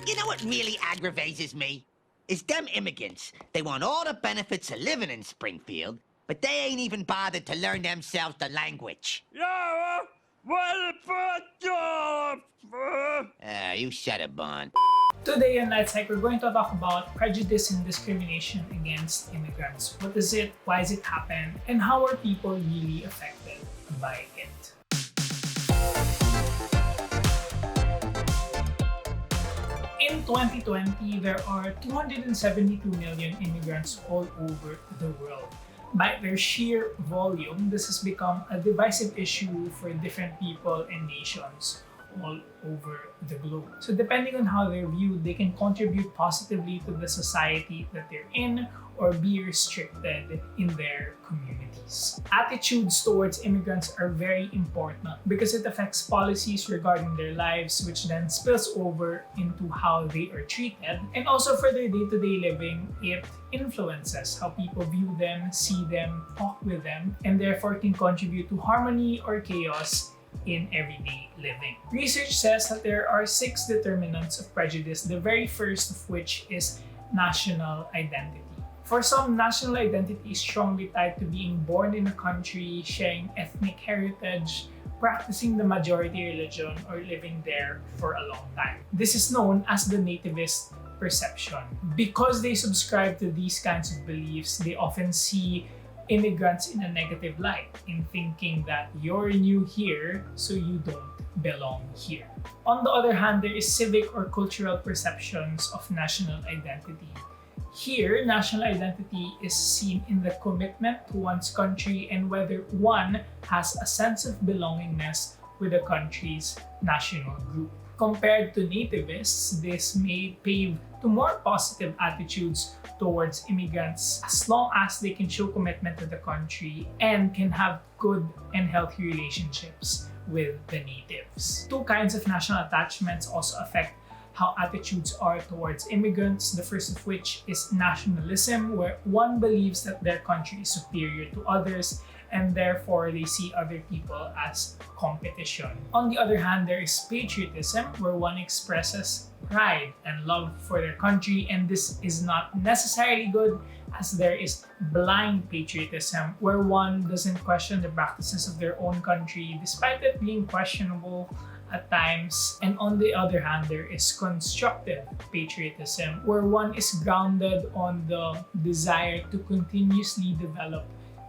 You know what really aggravates me? Is them immigrants. They want all the benefits of living in Springfield, but they ain't even bothered to learn themselves the language. You said it, Bond. Today on LitePsych, we're going to talk about prejudice and discrimination against immigrants. What is it? Why does it happen? And how are people really affected by it? In 2020, there are 272 million immigrants all over the world. By their sheer volume, this has become a divisive issue for different people and nations all over the globe. So depending on how they're viewed, they can contribute positively to the society that they're in or be restricted in their communities. Attitudes towards immigrants are very important because it affects policies regarding their lives, which then spills over into how they are treated. And also for their day-to-day living, it influences how people view them, see them, talk with them, and therefore can contribute to harmony or chaos in everyday living. Research says that there are 6 determinants of prejudice, the very first of which is national identity. For some, national identity is strongly tied to being born in a country, sharing ethnic heritage, practicing the majority religion, or living there for a long time. This is known as the nativist perception. Because they subscribe to these kinds of beliefs, they often see immigrants in a negative light, in thinking that you're new here, so you don't belong here. On the other hand, there is civic or cultural perceptions of national identity. Here, national identity is seen in the commitment to one's country and whether one has a sense of belongingness with the country's national group. Compared to nativists, this may pave to more positive attitudes towards immigrants as long as they can show commitment to the country and can have good and healthy relationships with the natives. 2 kinds of national attachments also affect how attitudes are towards immigrants, the first of which is nationalism, where one believes that their country is superior to others and therefore they see other people as competition. On the other hand, there is patriotism, where one expresses pride and love for their country, and this is not necessarily good, as there is blind patriotism, where one doesn't question the practices of their own country despite it being questionable at times. And on the other hand, there is constructive patriotism, where one is grounded on the desire to continuously develop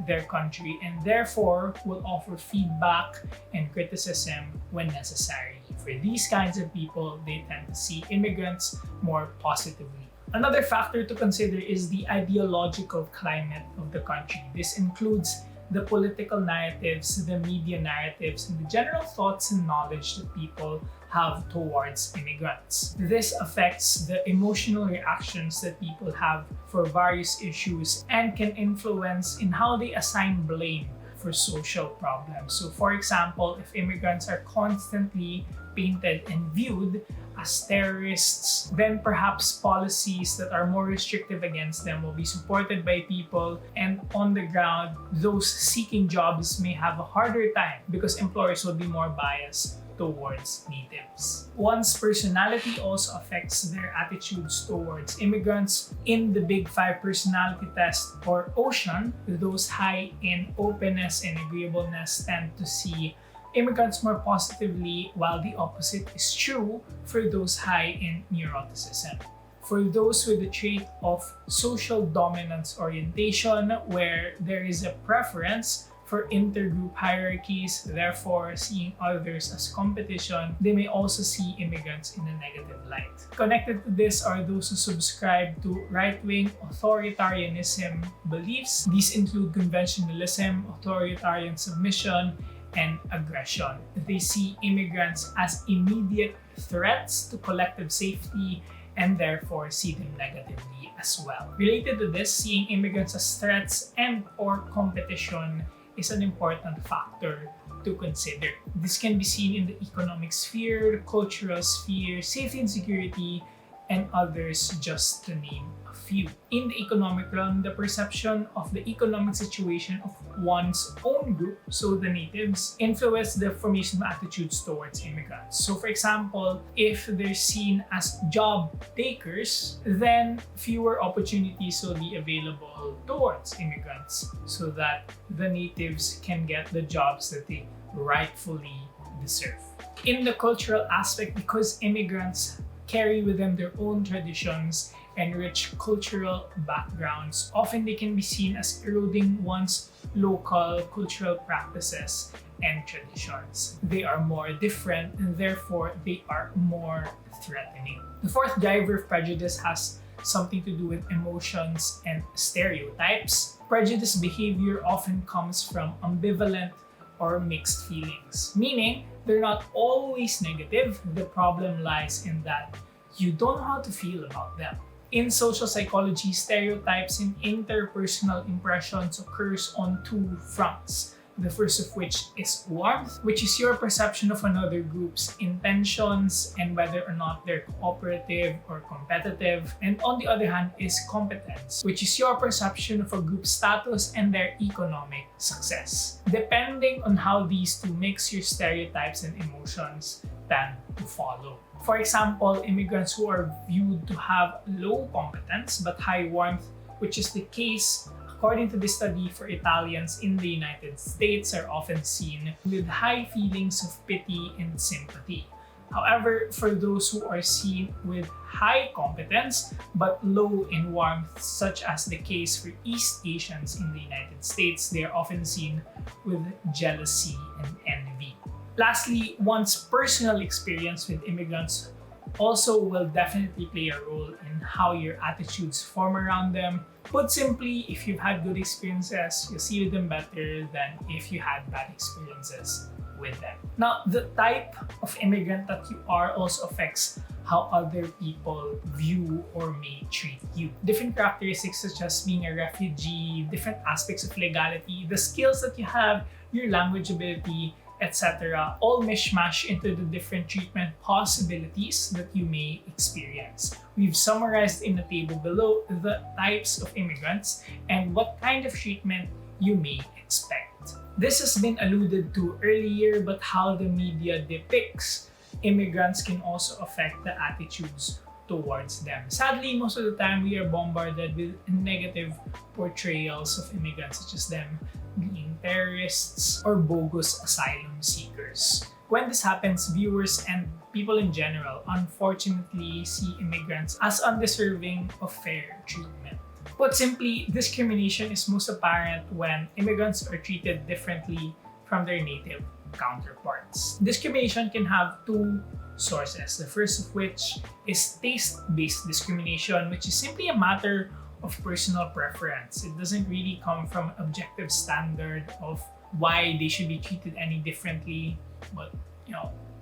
their country and therefore will offer feedback and criticism when necessary. For these kinds of people, they tend to see immigrants more positively. Another factor to consider is the ideological climate of the country. This includes the political narratives, the media narratives, and the general thoughts and knowledge that people have towards immigrants. This affects the emotional reactions that people have for various issues and can influence in how they assign blame for social problems. So for example, if immigrants are constantly painted and viewed as terrorists, then perhaps policies that are more restrictive against them will be supported by people, and on the ground, those seeking jobs may have a harder time because employers will be more biased towards natives. One's personality also affects their attitudes towards immigrants. In the Big 5 personality test, or OCEAN, those high in openness and agreeableness tend to see immigrants more positively, while the opposite is true for those high in neuroticism. For those with the trait of social dominance orientation, where there is a preference for intergroup hierarchies, therefore seeing others as competition, they may also see immigrants in a negative light. Connected to this are those who subscribe to right-wing authoritarianism beliefs. These include conventionalism, authoritarian submission, and aggression. They see immigrants as immediate threats to collective safety and therefore see them negatively as well. Related to this, seeing immigrants as threats and or competition is an important factor to consider. This can be seen in the economic sphere, cultural sphere, safety and security, and others, just to name a few. In the economic realm, the perception of the economic situation of one's own group, so the natives, influence the formation of attitudes towards immigrants. So for example, if they're seen as job takers, then fewer opportunities will be available towards immigrants so that the natives can get the jobs that they rightfully deserve. In the cultural aspect, because immigrants carry with them their own traditions and rich cultural backgrounds, often they can be seen as eroding one's local cultural practices and traditions. They are more different and therefore they are more threatening. The fourth driver of prejudice has something to do with emotions and stereotypes. Prejudice behavior often comes from ambivalent or mixed feelings, meaning they're not always negative. The problem lies in that you don't know how to feel about them. In social psychology, stereotypes and interpersonal impressions occurs on two fronts. The first of which is warmth, which is your perception of another group's intentions and whether or not they're cooperative or competitive. And on the other hand is competence, which is your perception of a group's status and their economic success. Depending on how these two mix, your stereotypes and emotions tend to follow. For example, immigrants who are viewed to have low competence but high warmth, which is the case according to this study for Italians in the United States, are often seen with high feelings of pity and sympathy. However, for those who are seen with high competence but low in warmth, such as the case for East Asians in the United States, they are often seen with jealousy and envy. Lastly, one's personal experience with immigrants also will definitely play a role in how your attitudes form around them. Put simply, if you've had good experiences, you'll see them better than if you had bad experiences with them. Now, the type of immigrant that you are also affects how other people view or may treat you. Different characteristics such as being a refugee, different aspects of legality, the skills that you have, your language ability, etc., all mishmash into the different treatment possibilities that you may experience. We've summarized in the table below the types of immigrants and what kind of treatment you may expect. This has been alluded to earlier, but how the media depicts immigrants can also affect the attitudes towards them. Sadly, most of the time we are bombarded with negative portrayals of immigrants, such as them being terrorists or bogus asylum seekers. When this happens, viewers and people in general unfortunately see immigrants as undeserving of fair treatment. Put simply, discrimination is most apparent when immigrants are treated differently from their native counterparts. Discrimination can have two sources, the first of which is taste-based discrimination, which is simply a matter of personal preference. It doesn't really come from objective standard of why they should be treated any differently, but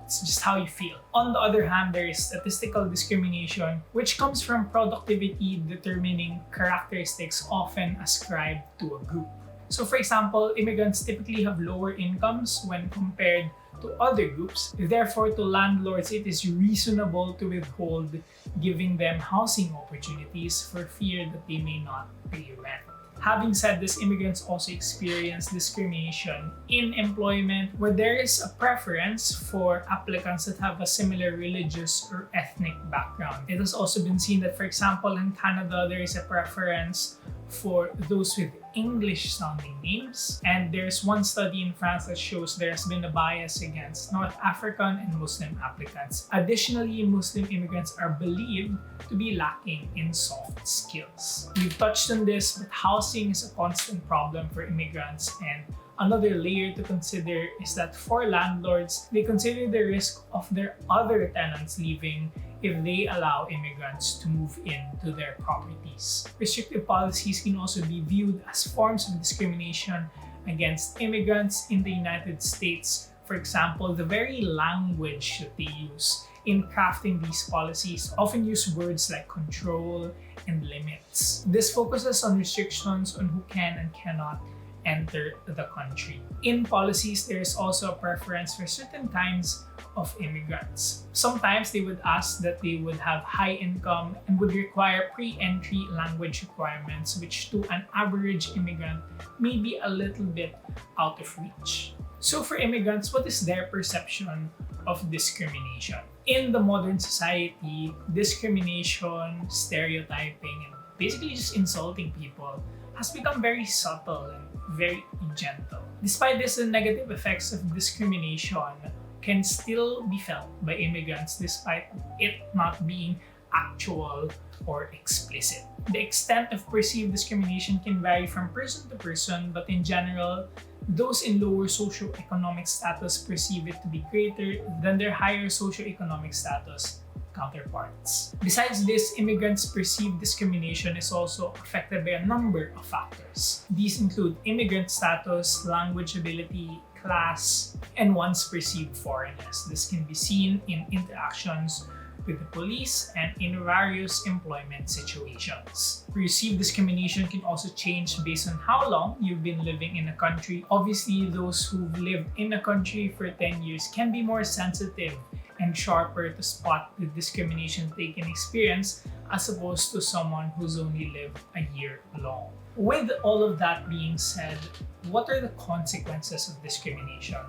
it's just how you feel. On the other hand, there is statistical discrimination, which comes from productivity determining characteristics often ascribed to a group. So for example, immigrants typically have lower incomes when compared to other groups. Therefore, to landlords, it is reasonable to withhold giving them housing opportunities for fear that they may not pay rent. Having said this, immigrants also experience discrimination in employment where there is a preference for applicants that have a similar religious or ethnic background. It has also been seen that, for example, in Canada, there is a preference for those with English-sounding names. And there's one study in France that shows there has been a bias against North African and Muslim applicants. Additionally, Muslim immigrants are believed to be lacking in soft skills. We've touched on this, but housing is a constant problem for immigrants, and another layer to consider is that for landlords, they consider the risk of their other tenants leaving if they allow immigrants to move into their properties. Restrictive policies can also be viewed as forms of discrimination against immigrants in the United States. For example, the very language that they use in crafting these policies often use words like control and limits. This focuses on restrictions on who can and cannot enter the country. In policies, there is also a preference for certain kinds of immigrants. Sometimes they would ask that they would have high income and would require pre-entry language requirements, which to an average immigrant may be a little bit out of reach. So for immigrants, what is their perception of discrimination? In the modern society, discrimination, stereotyping, and basically just insulting people has become very subtle and very gentle. Despite this, the negative effects of discrimination can still be felt by immigrants despite it not being actual or explicit. The extent of perceived discrimination can vary from person to person, but in general, those in lower socioeconomic status perceive it to be greater than their higher socioeconomic status counterparts. Besides this, immigrants' perceived discrimination is also affected by a number of factors. These include immigrant status, language ability, class, and one's perceived foreignness. This can be seen in interactions with the police and in various employment situations. Perceived discrimination can also change based on how long you've been living in a country. Obviously, those who've lived in a country for 10 years can be more sensitive and sharper to spot the discrimination they can experience as opposed to someone who's only lived a year long. With all of that being said, what are the consequences of discrimination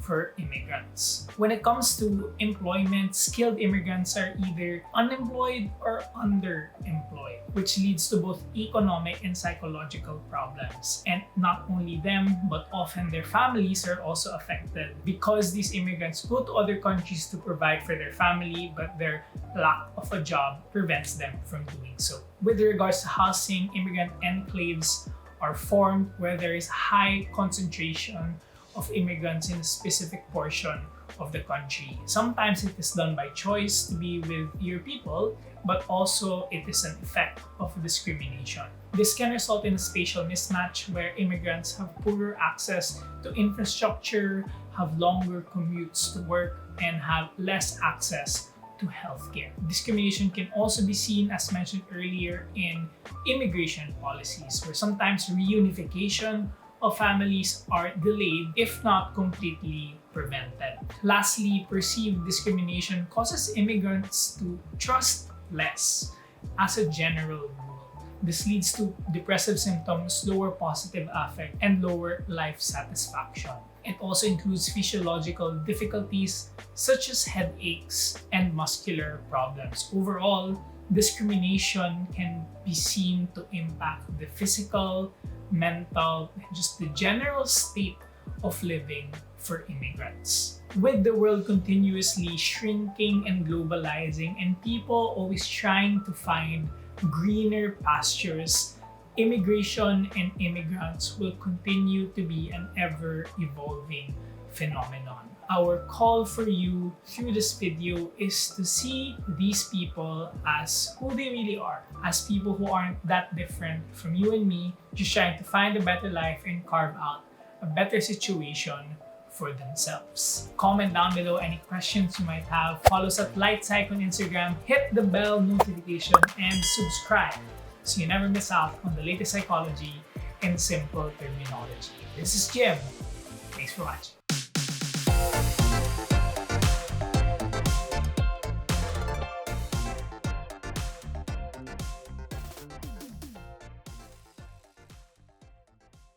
for immigrants? When it comes to employment, skilled immigrants are either unemployed or underemployed, which leads to both economic and psychological problems. And not only them, but often their families are also affected because these immigrants go to other countries to provide for their family, but their lack of a job prevents them from doing so. With regards to housing, immigrant enclaves are formed where there is high concentration of immigrants in a specific portion of the country. Sometimes it is done by choice to be with your people, but also it is an effect of discrimination. This can result in a spatial mismatch where immigrants have poorer access to infrastructure, have longer commutes to work, and have less access to healthcare. Discrimination can also be seen, as mentioned earlier, in immigration policies, where sometimes reunification of families are delayed, if not completely prevented. Lastly, perceived discrimination causes immigrants to trust less as a general rule. This leads to depressive symptoms, lower positive affect, and lower life satisfaction. It also includes physiological difficulties such as headaches and muscular problems. Overall, discrimination can be seen to impact the physical, mental, and just the general state of living for immigrants. With the world continuously shrinking and globalizing, and people always trying to find greener pastures, immigration and immigrants will continue to be an ever-evolving phenomenon. Our call for you through this video is to see these people as who they really are, as people who aren't that different from you and me, just trying to find a better life and carve out a better situation for themselves. Comment down below any questions you might have. Follow us at LitePsych on Instagram, hit the bell notification, and subscribe so you never miss out on the latest psychology and simple terminology. This is Jim. Thanks for watching.